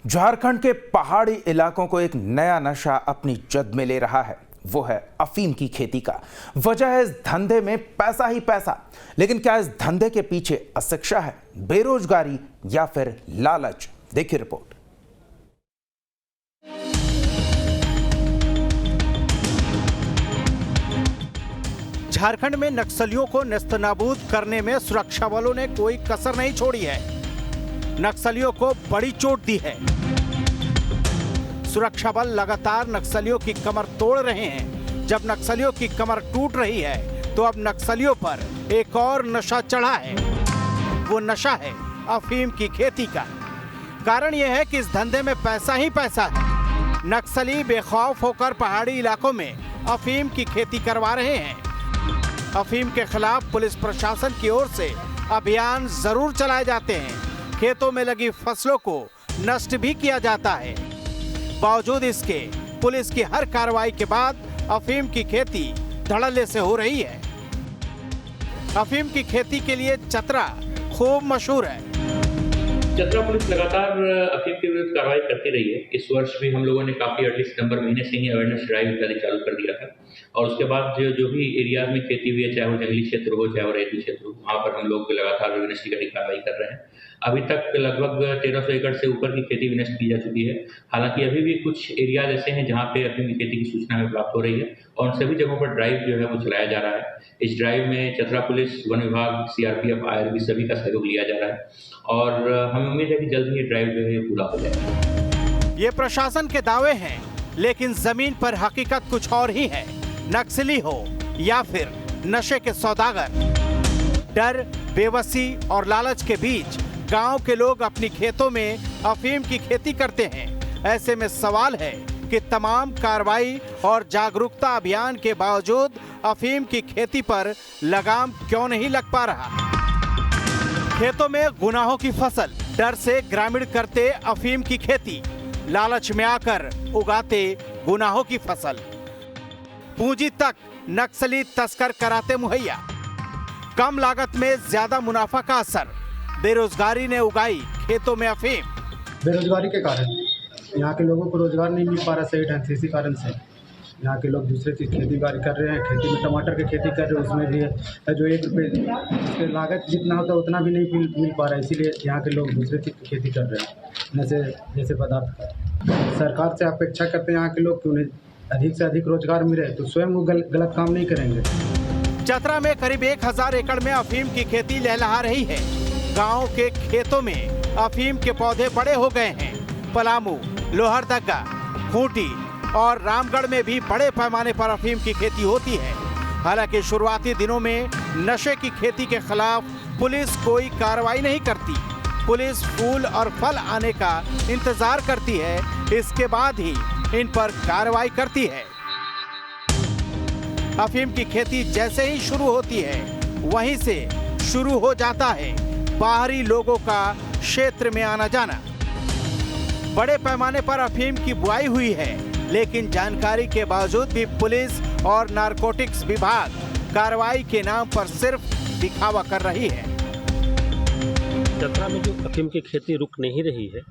झारखंड के पहाड़ी इलाकों को एक नया नशा अपनी जद में ले रहा है, वो है अफीम की खेती का। वजह है इस धंधे में पैसा ही पैसा। लेकिन क्या इस धंधे के पीछे अशिक्षा है, बेरोजगारी या फिर लालच? देखिए रिपोर्ट। झारखंड में नक्सलियों को नेस्तनाबूद करने में सुरक्षा बलों ने कोई कसर नहीं छोड़ी है। नक्सलियों को बड़ी चोट दी है। सुरक्षा बल लगातार नक्सलियों की कमर तोड़ रहे हैं। जब नक्सलियों की कमर टूट रही है तो अब नक्सलियों पर एक और नशा चढ़ा है। वो नशा है अफीम की खेती का। कारण यह है कि इस धंधे में पैसा ही पैसा है। नक्सली बेखौफ होकर पहाड़ी इलाकों में अफीम की खेती करवा रहे हैं। अफीम के खिलाफ पुलिस प्रशासन की ओर से अभियान जरूर चलाए जाते हैं। खेतों में लगी फसलों को नष्ट भी किया जाता है। बावजूद इसके पुलिस की हर कार्रवाई के बाद अफीम की खेती धड़ल्ले से हो रही है। अफीम की खेती के लिए चतरा खूब मशहूर है। चतरा पुलिस लगातार अफीम के विरुद्ध कार्रवाई करती रही है। इस वर्ष भी हम लोगों ने काफी अर्ली सितंबर महीने से ही अवेयरनेस ड्राइव इत्यादि चालू कर दिया है और उसके बाद जो भी एरियाज में खेती हुई है, चाहे वो जंगली क्षेत्र हो चाहे वो रेती क्षेत्र हो, वहाँ पर हम लोग लगातार विनष्ट की कार्रवाई कर रहे हैं। अभी तक लगभग 1300 एकड़ से ऊपर की खेती विनष्ट की जा चुकी है। हालांकि अभी भी कुछ एरियाज ऐसे हैं जहाँ पे अफीम की खेती की सूचना हमें प्राप्त हो रही है और उन सभी जगहों पर ड्राइव जो है वो चलाया जा रहा है। इस ड्राइव में चतरा पुलिस, वन विभाग, सीआरपीएफ, आईआरबी सभी का सहयोग लिया जा रहा है और हमें उम्मीद है कि जल्द ही ये ड्राइव जो है पूरा हो जाएगा। ये प्रशासन के दावे हैं, लेकिन जमीन पर हकीकत कुछ और ही है। नक्सली हो या फिर नशे के सौदागर, डर, बेबसी और लालच के बीच गांव के लोग अपनी खेतों में अफीम की खेती करते हैं। ऐसे में सवाल है कि तमाम कार्रवाई और जागरूकता अभियान के बावजूद अफीम की खेती पर लगाम क्यों नहीं लग पा रहा। खेतों में गुनाहों की फसल, डर से ग्रामीण करते अफीम की खेती, लालच में आकर उगाते गुनाहों की फसल, पूंजी तक नक्सली तस्कर कराते मुहैया। कम लागत में ज्यादा मुनाफा का असर, बेरोजगारी ने उगाई खेतों में अफीम। बेरोजगारी के कारण यहाँ के लोगों को रोजगार नहीं मिल पा रहा सही ढंग से। इसी कारण से यहाँ के लोग दूसरे चीज़ खेती बाड़ी कर रहे हैं। खेती में टमाटर की खेती कर रहे हैं, उसमें भी है जो 1 रुपये उसके लागत जितना होता है उतना भी नहीं मिल पा रहा है। इसीलिए यहाँ के लोग दूसरे चीज़ की खेती कर रहे हैं, नशे जैसे पदार्थ। सरकार से अपेक्षा करते हैं यहाँ के लोग कि उन्हें अधिक से अधिक रोजगार मिले, तो स्वयं वो गलत काम नहीं करेंगे। चतरा में करीब 1000 एकड़ में अफीम की खेती लहलहा रही है। गांव के खेतों में अफीम के पौधे बड़े हो गए हैं। पलामू, लोहरदगा, खूंटी और रामगढ़ में भी बड़े पैमाने पर अफीम की खेती होती है। हालांकि शुरुआती दिनों में नशे की खेती के खिलाफ पुलिस कोई कार्रवाई नहीं करती। पुलिस फूल और फल आने का इंतजार करती है, इसके बाद ही इन पर कार्रवाई करती है। अफीम की खेती जैसे ही शुरू होती है, वहीं से शुरू हो जाता है बाहरी लोगों का क्षेत्र में आना जाना। बड़े पैमाने पर अफीम की बुआई हुई है, लेकिन जानकारी के बावजूद भी पुलिस और नारकोटिक्स विभाग कार्रवाई के नाम पर सिर्फ दिखावा कर रही है। चतरा में जो अफीम की खेती रुक नहीं रही है,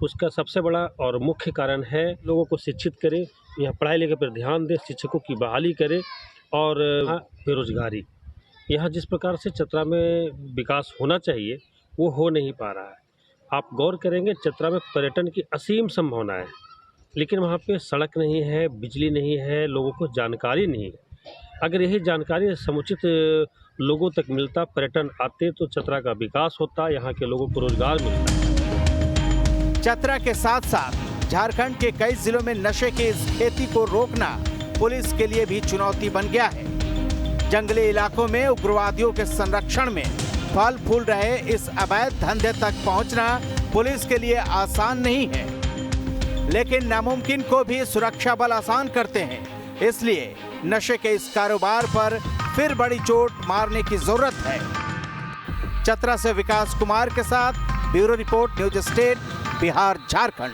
उसका सबसे बड़ा और मुख्य कारण है लोगों को शिक्षित करें, यहाँ पढ़ाई लिखाई पर ध्यान दें, शिक्षकों की बहाली करें और बेरोजगारी। यहाँ जिस प्रकार से चतरा में विकास होना चाहिए वो हो नहीं पा रहा है। आप गौर करेंगे चतरा में पर्यटन की असीम संभावना है, लेकिन वहाँ पे सड़क नहीं है, बिजली नहीं है, लोगों को जानकारी नहीं है। अगर यही जानकारी समुचित लोगों तक मिलता, पर्यटन आते, तो चतरा का विकास होता, यहाँ के लोगों को रोजगार मिलता। चतरा के साथ साथ झारखंड के कई जिलों में नशे की इस खेती को रोकना पुलिस के लिए भी चुनौती बन गया है। जंगली इलाकों में उग्रवादियों के संरक्षण में फल फूल रहे इस अवैध धंधे तक पहुंचना पुलिस के लिए आसान नहीं है, लेकिन नामुमकिन को भी सुरक्षा बल आसान करते हैं। इसलिए नशे के इस कारोबार पर फिर बड़ी चोट मारने की जरूरत है। चतरा से विकास कुमार के साथ bureau report, news state, Bihar, Jharkhand.